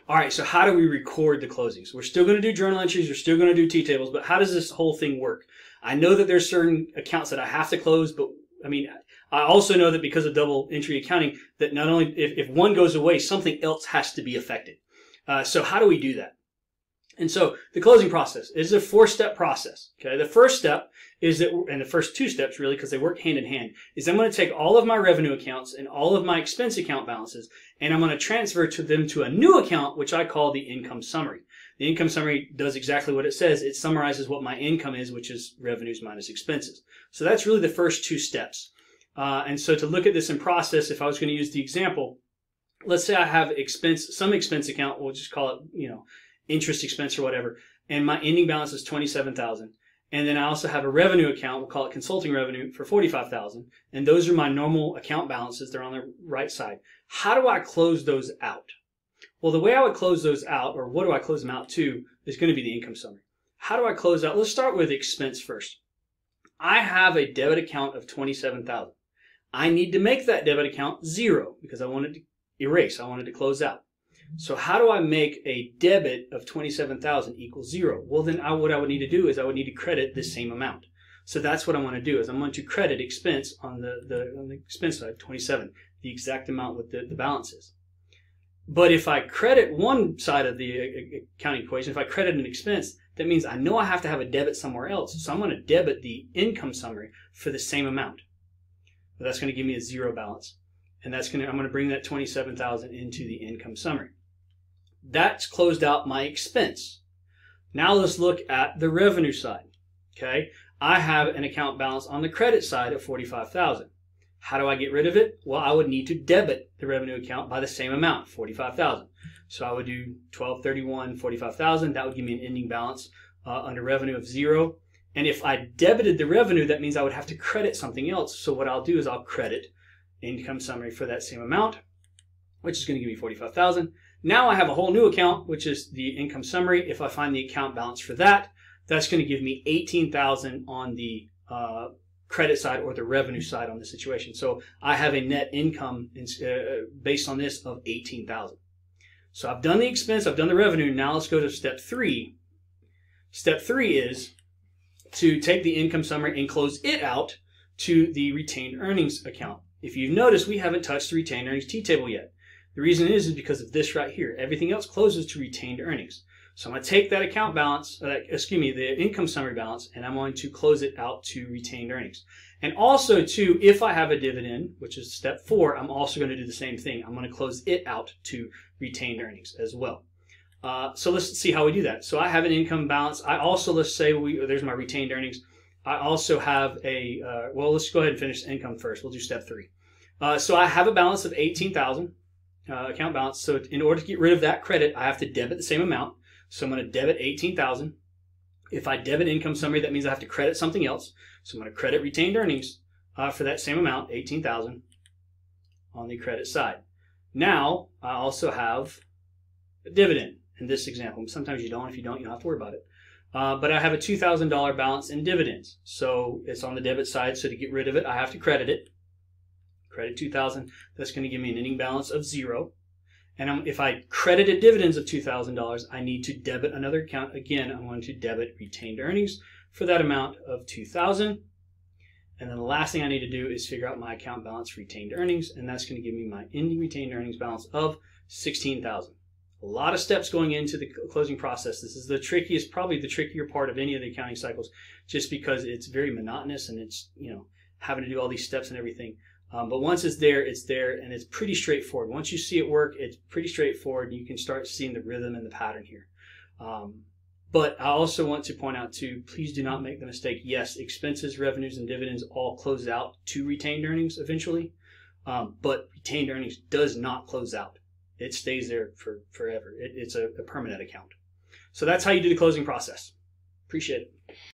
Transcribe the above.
All right, so how do we record the closings? We're still going to do journal entries, we're still going to do T-tables, but how does this whole thing work? I know that there's certain accounts that I have to close, but I mean, I also know that because of double entry accounting, that not only if one goes away, something else has to be affected. So how do we do that? And so the closing process is a 4-step process. Okay, the first step is that, and the first 2 steps really, because they work hand in hand, is I'm going to take all of my revenue accounts and all of my expense account balances, and I'm going to transfer them to a new account, which I call the income summary. The income summary does exactly what it says. It summarizes what my income is, which is revenues minus expenses. So that's really the first 2 steps. And so to look at this in process, if I was going to use the example, let's say I have some expense account, we'll just call it, interest expense or whatever, and my ending balance is $27,000. And then I also have a revenue account, we'll call it consulting revenue, for $45,000. And those are my normal account balances. They're on the right side. How do I close those out? Well, the way I would close those out, or what do I close them out to, is going to be the income summary. How do I close out? Let's start with expense first. I have a debit account of $27,000. I need to make that debit account 0 because I wanted to erase. I wanted to close out. So how do I make a debit of $27,000 equal 0? Well, then what I would need to do is I would need to credit the same amount. So that's what I want to do, is I'm going to credit expense on the expense side, 27, the exact amount with the balances. But if I credit one side of the accounting equation, if I credit an expense, that means I know I have to have a debit somewhere else. So I'm going to debit the income summary for the same amount. But that's going to give me a 0 balance. And I'm going to bring that $27,000 into the income summary. That's closed out my expense. Now let's look at the revenue side. Okay, I have an account balance on the credit side of $45,000. How do I get rid of it? Well, I would need to debit the revenue account by the same amount, $45,000. So I would do 1231, $45,000. That would give me an ending balance under revenue of 0. And if I debited the revenue, that means I would have to credit something else. So what I'll do is I'll credit income summary for that same amount, which is going to give me $45,000. Now I have a whole new account, which is the income summary. If I find the account balance for that, that's going to give me $18,000 on the credit side or the revenue side on the situation. So I have a net income based on this of $18,000. So I've done the expense, I've done the revenue. Now let's go to step 3. Step 3 is to take the income summary and close it out to the retained earnings account. If you've noticed, we haven't touched the retained earnings T-table yet. The reason is because of this right here. Everything else closes to retained earnings. So I'm going to take that account balance, the income summary balance, and I'm going to close it out to retained earnings. And also, too, if I have a dividend, which is step 4, I'm also going to do the same thing. I'm going to close it out to retained earnings as well. So let's see how we do that. So I have an income balance. I also, let's say there's my retained earnings. I also have well, let's go ahead and finish income first. We'll do step 3. So I have a balance of $18,000. Account balance. So in order to get rid of that credit, I have to debit the same amount. So I'm going to debit $18,000. If I debit income summary, that means I have to credit something else. So I'm going to credit retained earnings for that same amount, $18,000, on the credit side. Now I also have a dividend in this example. Sometimes you don't. If you don't have to worry about it. But I have a $2,000 balance in dividends. So it's on the debit side. So to get rid of it, I have to credit it. Credit $2,000. That's going to give me an ending balance of 0. And if I credited dividends of $2,000, I need to debit another account. Again, I'm going to debit retained earnings for that amount of $2,000. And then the last thing I need to do is figure out my account balance for retained earnings, and that's going to give me my ending retained earnings balance of $16,000. A lot of steps going into the closing process. This is the trickiest, probably the trickier part of any of the accounting cycles, just because it's very monotonous and it's, having to do all these steps and everything. But once it's there, and it's pretty straightforward. Once you see it work, it's pretty straightforward. You can start seeing the rhythm and the pattern here. But I also want to point out too, please do not make the mistake. Yes, expenses, revenues, and dividends all close out to retained earnings eventually. But retained earnings does not close out. It stays there forever. It's a permanent account. So that's how you do the closing process. Appreciate it.